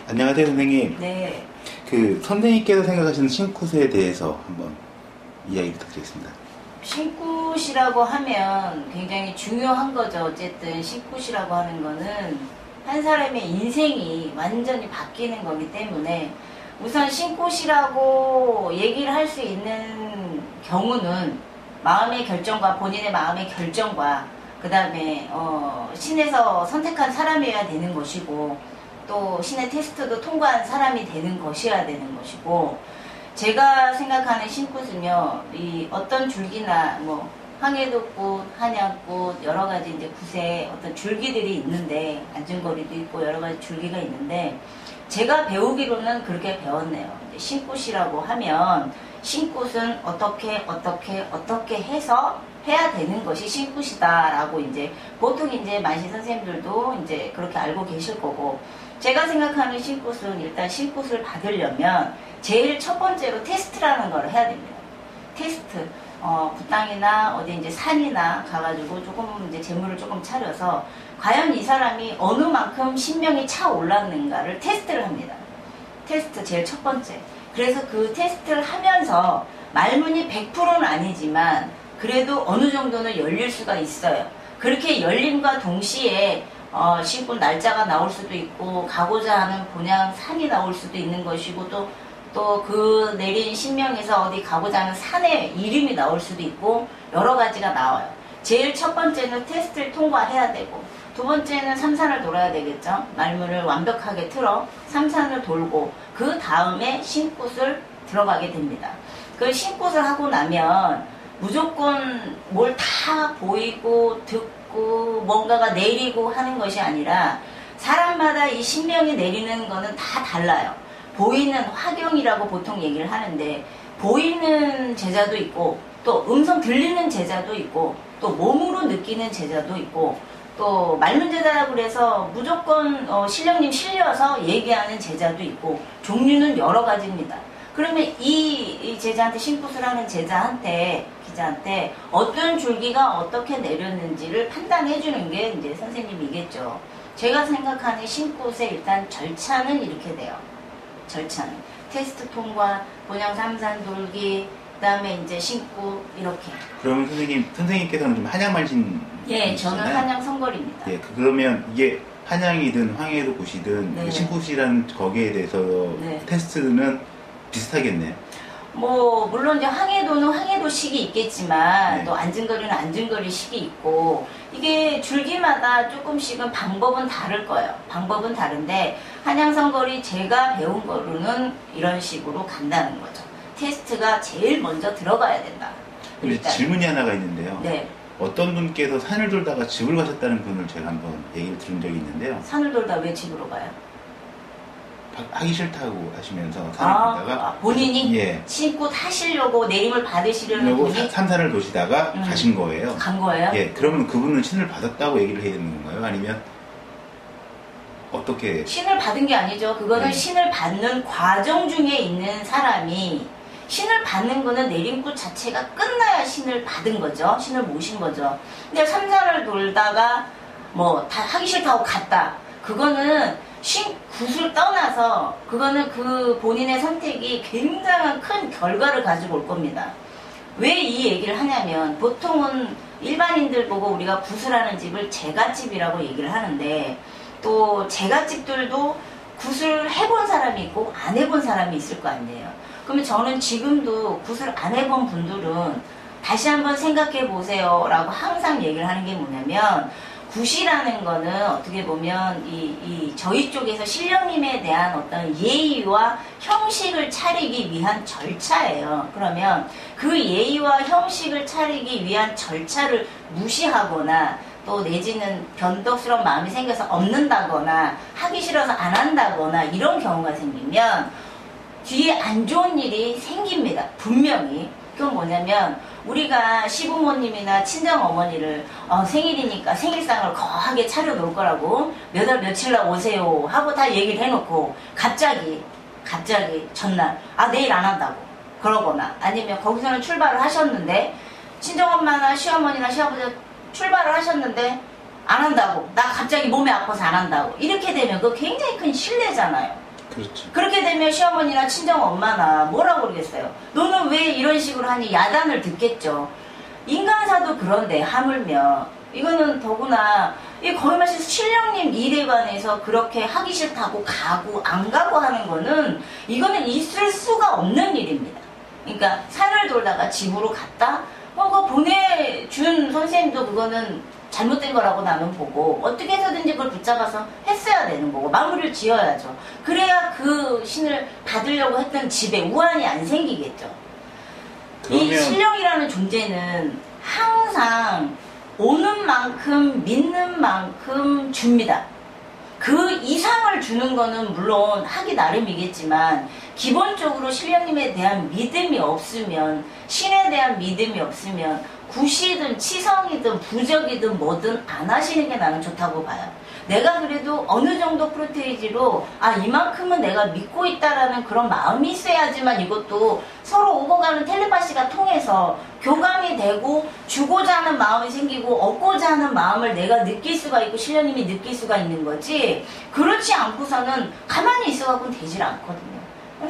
안녕하세요, 선생님. 네. 선생님께서 생각하시는 신굿에 대해서 한번 이야기 부탁드리겠습니다. 신굿이라고 하면 굉장히 중요한 거죠. 어쨌든 신굿이라고 하는 거는 한 사람의 인생이 완전히 바뀌는 거기 때문에 우선 신굿이라고 얘기를 할 수 있는 경우는 마음의 결정과 본인의 마음의 결정과 그 다음에 신에서 선택한 사람이어야 되는 것이고 또 신의 테스트도 통과한 사람이 되는 것이어야 되는 것이고 제가 생각하는 신굿은요 이 어떤 줄기나 뭐 황해도꽃, 한양꽃 여러 가지 이제 굿에 어떤 줄기들이 있는데 안전거리도 있고 여러 가지 줄기가 있는데 제가 배우기로는 그렇게 배웠네요. 신굿이라고 하면 신굿은 어떻게 해서 해야 되는 것이 신굿이다라고 이제 보통 이제 만시 선생님들도 이제 그렇게 알고 계실 거고 제가 생각하는 신굿은 일단 신굿을 받으려면 제일 첫 번째로 테스트라는 걸 해야 됩니다. 테스트. 굿땅이나 어디 이제 산이나 가가지고 조금 이제 재물을 조금 차려서 과연 이 사람이 어느 만큼 신명이 차 올랐는가를 테스트를 합니다. 테스트 제일 첫 번째. 그래서 그 테스트를 하면서 말문이 100%는 아니지만 그래도 어느 정도는 열릴 수가 있어요. 그렇게 열림과 동시에 신굿 날짜가 나올 수도 있고 가고자 하는 본향 산이 나올 수도 있는 것이고 또 그 내린 신명에서 어디 가고자 하는 산의 이름이 나올 수도 있고 여러 가지가 나와요. 제일 첫 번째는 테스트를 통과해야 되고 두 번째는 삼산을 돌아야 되겠죠. 말문을 완벽하게 틀어 삼산을 돌고 그 다음에 신굿을 들어가게 됩니다. 그 신굿을 하고 나면 무조건 뭘 다 보이고 듣고 뭔가가 내리고 하는 것이 아니라 사람마다 이 신명이 내리는 거는 다 달라요. 보이는 화경이라고 보통 얘기를 하는데 보이는 제자도 있고 또 음성 들리는 제자도 있고 또 몸으로 느끼는 제자도 있고 또 말문 제자라고 그래서 무조건 신령님 실려서 얘기하는 제자도 있고 종류는 여러 가지입니다. 그러면 이 제자한테 신굿을 하는 기자한테 어떤 줄기가 어떻게 내렸는지를 판단해 주는 게 이제 선생님이겠죠. 제가 생각하는 신굿의 일단 절차는 이렇게 돼요. 절차는 테스트 통과, 본향 삼산 돌기, 그다음에 이제 신굿 이렇게. 그러면 선생님께서는 좀 한양만신. 예, 저는 한양 성걸입니다. 예, 그러면 이게 한양이든 황해도꽃이든 네. 신굿이라는 거기에 대해서 네. 테스트는 비슷하겠네요. 뭐 물론 이제 황해도는 황해도식이 있겠지만 네. 또 안진거리는 안진거리식이 있고 이게 줄기마다 조금씩은 방법은 다를 거예요. 방법은 다른데 한양성거리 제가 배운 거로는 이런 식으로 간다는 거죠. 테스트가 제일 먼저 들어가야 된다. 일단 질문이 하나가 있는데요. 네. 어떤 분께서 산을 돌다가 집을 가셨다는 분을 제가 한번 얘기를 들은 적이 있는데요. 산을 돌다 왜 집으로 가요? 하기 싫다고 하시면서 산을 돌다가 본인이 예. 신굿 하시려고 내림을 받으시려는 분이 삼산을 도시다가 가신 거예요. 간 거예요? 예, 그러면 그분은 신을 받았다고 얘기를 해야 되는 건가요? 아니면 어떻게? 신을 받은 게 아니죠. 그거는 네. 신을 받는 과정 중에 있는 사람이 신을 받는 거는 내림굿 자체가 끝나야 신을 받은 거죠. 신을 모신 거죠. 근데 삼산을 돌다가 뭐 다 하기 싫다고 갔다. 그거는 굿을 떠나서 그거는 그 본인의 선택이 굉장한 큰 결과를 가지고 올 겁니다. 왜 이 얘기를 하냐면 보통은 일반인들 보고 우리가 굿을 하는 집을 제갓집이라고 얘기를 하는데 또 제갓집들도 굿을 해본 사람이 있고 안 해본 사람이 있을 거 아니에요. 그러면 저는 지금도 굿을 안 해본 분들은 다시 한번 생각해 보세요 라고 항상 얘기를 하는 게 뭐냐면 굿이라는 거는 어떻게 보면 저희 쪽에서 신령님에 대한 어떤 예의와 형식을 차리기 위한 절차예요. 그러면 그 예의와 형식을 차리기 위한 절차를 무시하거나 또 내지는 변덕스러운 마음이 생겨서 없는다거나 하기 싫어서 안 한다거나 이런 경우가 생기면 뒤에 안 좋은 일이 생깁니다. 분명히. 그건 뭐냐면 우리가 시부모님이나 친정어머니를 생일이니까 생일상을 거하게 차려놓을 거라고 몇 월 며칠날 오세요 하고 다 얘기를 해놓고 갑자기 전날 내일 안 한다고 그러거나 아니면 거기서는 출발을 하셨는데 친정엄마나 시어머니나 시아버지가 출발을 하셨는데 안 한다고 나 갑자기 몸이 아파서 안 한다고 이렇게 되면 그거 굉장히 큰 신뢰잖아요. 그렇죠. 그렇게 되면 시어머니나 친정 엄마나 뭐라고 그러겠어요. 너는 왜 이런 식으로 하니? 야단을 듣겠죠. 인간사도 그런데 하물며 이거는 더구나 이 거의 말해서 신령님 일에 관해서 그렇게 하기 싫다고 가고 안 가고 하는 거는 이거는 있을 수가 없는 일입니다. 그러니까 산을 돌다가 집으로 갔다? 그거 보내준 선생님도 그거는 잘못된 거라고 나는 보고 어떻게 해서든지 그걸 붙잡아서 했어야 되는 거고 마무리를 지어야죠. 그래야 그 신을 받으려고 했던 집에 우환이 안 생기겠죠. 이 신령이라는 존재는 항상 오는 만큼 믿는 만큼 줍니다. 그 이상을 주는 거는 물론 하기 나름이겠지만 기본적으로 신령님에 대한 믿음이 없으면 신에 대한 믿음이 없으면 구시든 치성이든 부적이든 뭐든 안 하시는 게 나는 좋다고 봐요. 내가 그래도 어느 정도 프로테이지로 이만큼은 내가 믿고 있다라는 그런 마음이 있어야지만 이것도 서로 오고 가는 텔레파시가 통해서 교감이 되고 주고자 하는 마음이 생기고 얻고자 하는 마음을 내가 느낄 수가 있고 신령님이 느낄 수가 있는 거지 그렇지 않고서는 가만히 있어갖고는 되질 않거든요.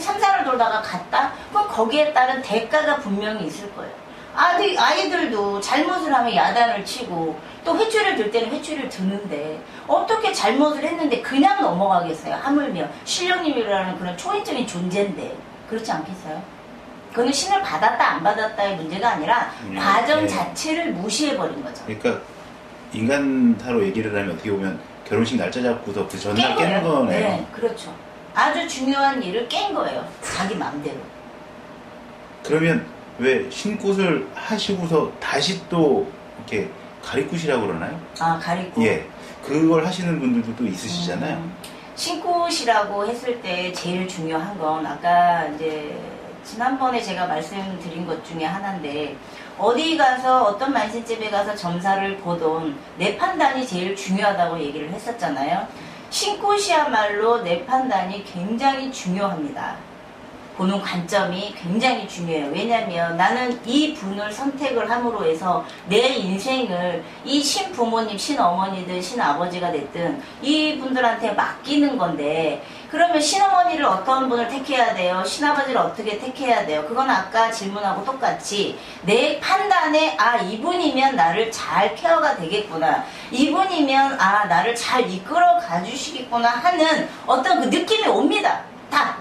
삼산을 돌다가 갔다? 그럼 거기에 따른 대가가 분명히 있을 거예요. 아이들도 잘못을 하면 야단을 치고 또 회초리를 들 때는 회초리를 드는데 어떻게 잘못을 했는데 그냥 넘어가겠어요. 하물며 신령님이라는 그런 초인적인 존재인데 그렇지 않겠어요? 그거는 신을 받았다 안 받았다의 문제가 아니라 과정 네. 자체를 무시해버린 거죠. 그러니까 인간타로 얘기를 하면 어떻게 보면 결혼식 날짜 잡고서 그 전날 깨는 거네요. 네, 그렇죠. 아주 중요한 일을 깬 거예요. 자기 마음대로. 그러면 왜 신굿을 하시고서 다시 또 이렇게 가리굿이라고 그러나요? 가리굿. 예. 그걸 하시는 분들도 또 있으시잖아요. 신굿이라고 했을 때 제일 중요한 건 아까 이제 지난번에 제가 말씀드린 것 중에 하나인데 어디 가서 어떤 만신집에 가서 점사를 보던 내 판단이 제일 중요하다고 얘기를 했었잖아요. 신굿이야말로 내 판단이 굉장히 중요합니다. 보는 관점이 굉장히 중요해요. 왜냐하면 나는 이 분을 선택을 함으로 해서 내 인생을 이 신부모님, 신어머니든 신아버지가 됐든 이 분들한테 맡기는 건데 그러면 신어머니를 어떤 분을 택해야 돼요? 신아버지를 어떻게 택해야 돼요? 그건 아까 질문하고 똑같이 내 판단에 이분이면 나를 잘 케어가 되겠구나. 이분이면 나를 잘 이끌어 가주시겠구나 하는 어떤 그 느낌이 옵니다. 다.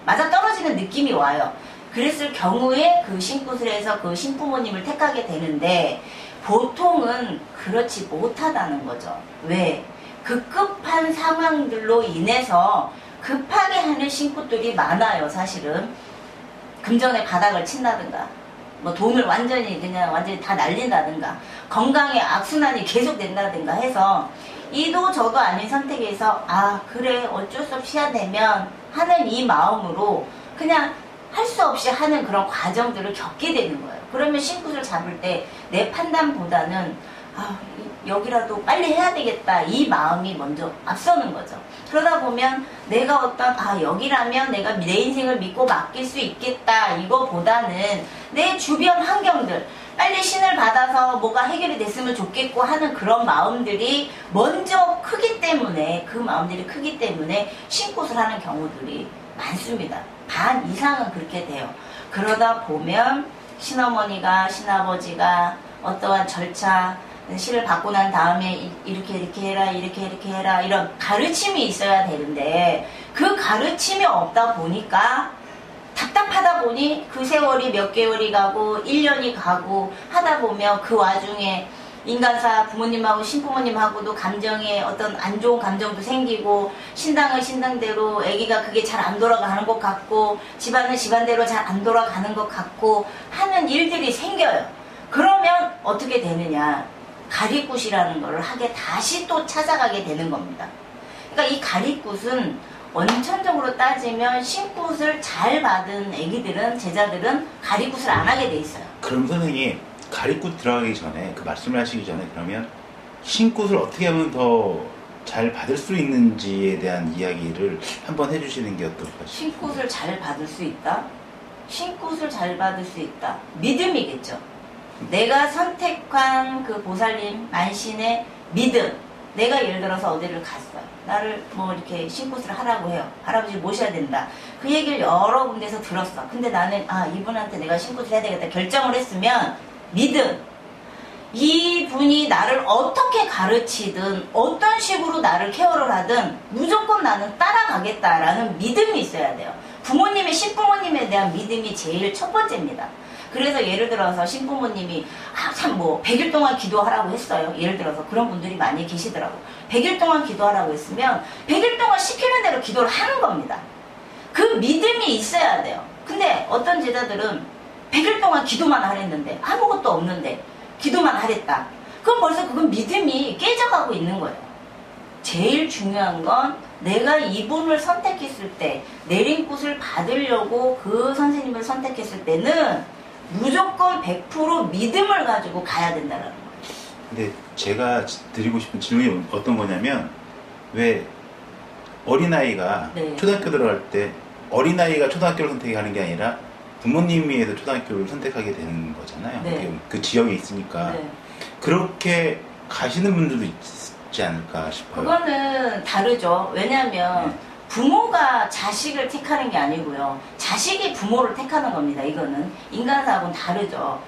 맞아 떨어지는 느낌이 와요. 그랬을 경우에 그 신굿을 해서 그 신부모님을 택하게 되는데 보통은 그렇지 못하다는 거죠. 왜? 급급한 상황들로 인해서 급하게 하는 신굿들이 많아요. 사실은 금전의 바닥을 친다든가 뭐 돈을 완전히 다 날린다든가 건강에 악순환이 계속 된다든가 해서 이도 저도 아닌 선택에서 그래 어쩔 수 없이 해야 되면 하는 이 마음으로 그냥 할 수 없이 하는 그런 과정들을 겪게 되는 거예요. 그러면 신굿을 잡을 때 내 판단보다는 여기라도 빨리 해야 되겠다 이 마음이 먼저 앞서는 거죠. 그러다 보면 내가 어떤 여기라면 내가 내 인생을 믿고 맡길 수 있겠다 이거보다는 내 주변 환경들 빨리 신을 받아서 뭐가 해결이 됐으면 좋겠고 하는 그런 마음들이 먼저 크기 때문에 그 마음들이 크기 때문에 신굿을 하는 경우들이 많습니다. 반 이상은 그렇게 돼요. 그러다 보면 신어머니가 신아버지가 어떠한 절차 신을 받고 난 다음에 이렇게 해라 이렇게 해라 이런 가르침이 있어야 되는데 그 가르침이 없다 보니까 답답하다 보니 그 세월이 몇 개월이 가고 1년이 가고 하다 보면 그 와중에 인간사 부모님하고 신부모님하고도 감정에 어떤 안 좋은 감정도 생기고 신당은 신당대로 아기가 그게 잘 안 돌아가는 것 같고 집안은 집안대로 잘 안 돌아가는 것 같고 하는 일들이 생겨요. 그러면 어떻게 되느냐 가리굿이라는 걸 하게 다시 또 찾아가게 되는 겁니다. 그러니까 이 가리굿은 원천적으로 따지면 신굿을 잘 받은 애기들은 제자들은 가리굿을 안 하게 돼 있어요. 그럼 선생님 가리굿 들어가기 전에 그 말씀을 하시기 전에 그러면 신굿을 어떻게 하면 더 잘 받을 수 있는지에 대한 이야기를 한번 해주시는 게 어떨까 싶어요. 신굿을 잘 받을 수 있다? 신굿을 잘 받을 수 있다. 믿음이겠죠. 내가 선택한 그 보살님 만신의 믿음 내가 예를 들어서 어디를 갔어요. 나를 뭐 이렇게 신굿을 하라고 해요. 할아버지를 모셔야 된다. 그 얘기를 여러 군데서 들었어. 근데 나는 이분한테 내가 신굿을 해야 되겠다 결정을 했으면 믿음. 이분이 나를 어떻게 가르치든 어떤 식으로 나를 케어를 하든 무조건 나는 따라가겠다라는 믿음이 있어야 돼요. 부모님의 신부모님에 대한 믿음이 제일 첫 번째입니다. 그래서 예를 들어서 신부모님이 참 뭐 100일 동안 기도하라고 했어요. 예를 들어서 그런 분들이 많이 계시더라고. 100일 동안 기도하라고 했으면 100일 동안 시키는 대로 기도를 하는 겁니다. 그 믿음이 있어야 돼요. 근데 어떤 제자들은 100일 동안 기도만 하랬는데 아무것도 없는데 기도만 하랬다. 그럼 벌써 그건 믿음이 깨져가고 있는 거예요. 제일 중요한 건 내가 이분을 선택했을 때 내림굿을 받으려고 그 선생님을 선택했을 때는 무조건 100% 믿음을 가지고 가야 된다는 거예요. 근데 제가 드리고 싶은 질문이 어떤 거냐면 왜 어린아이가 네. 초등학교 들어갈 때 어린아이가 초등학교를 선택하는 게 아니라 부모님이 해서 초등학교를 선택하게 되는 거잖아요. 네. 그 지역에 있으니까. 네. 그렇게 가시는 분들도 있지 않을까 싶어요. 그거는 다르죠. 왜냐하면 네. 부모가 자식을 택하는 게 아니고요. 자식이 부모를 택하는 겁니다. 이거는 인간사하고는 다르죠.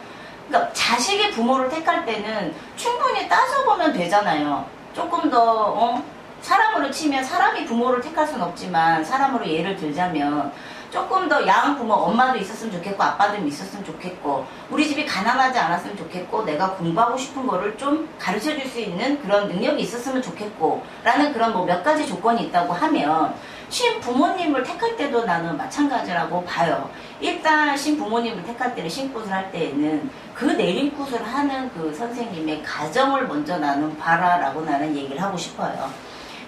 그러니까 자식이 부모를 택할 때는 충분히 따져보면 되잖아요. 조금 더 사람으로 치면 사람이 부모를 택할 수는 없지만 사람으로 예를 들자면 조금 더 야한 부모 엄마도 있었으면 좋겠고 아빠도 있었으면 좋겠고 우리 집이 가난하지 않았으면 좋겠고 내가 공부하고 싶은 거를 좀 가르쳐 줄 수 있는 그런 능력이 있었으면 좋겠고 라는 그런 뭐 몇 가지 조건이 있다고 하면 신부모님을 택할 때도 나는 마찬가지라고 봐요. 일단 신부모님을 택할 때는 신굿을 할 때에는 그 내림굿을 하는 그 선생님의 가정을 먼저 나는 봐라라고 나는 얘기를 하고 싶어요.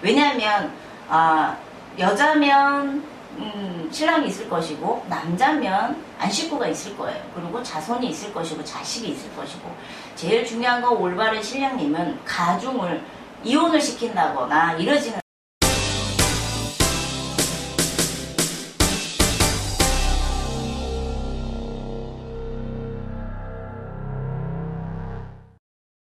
왜냐하면 여자면 신랑이 있을 것이고 남자면 안식구가 있을 거예요. 그리고 자손이 있을 것이고 자식이 있을 것이고 제일 중요한 건 올바른 신랑님은 가중을 이혼을 시킨다거나 이러지는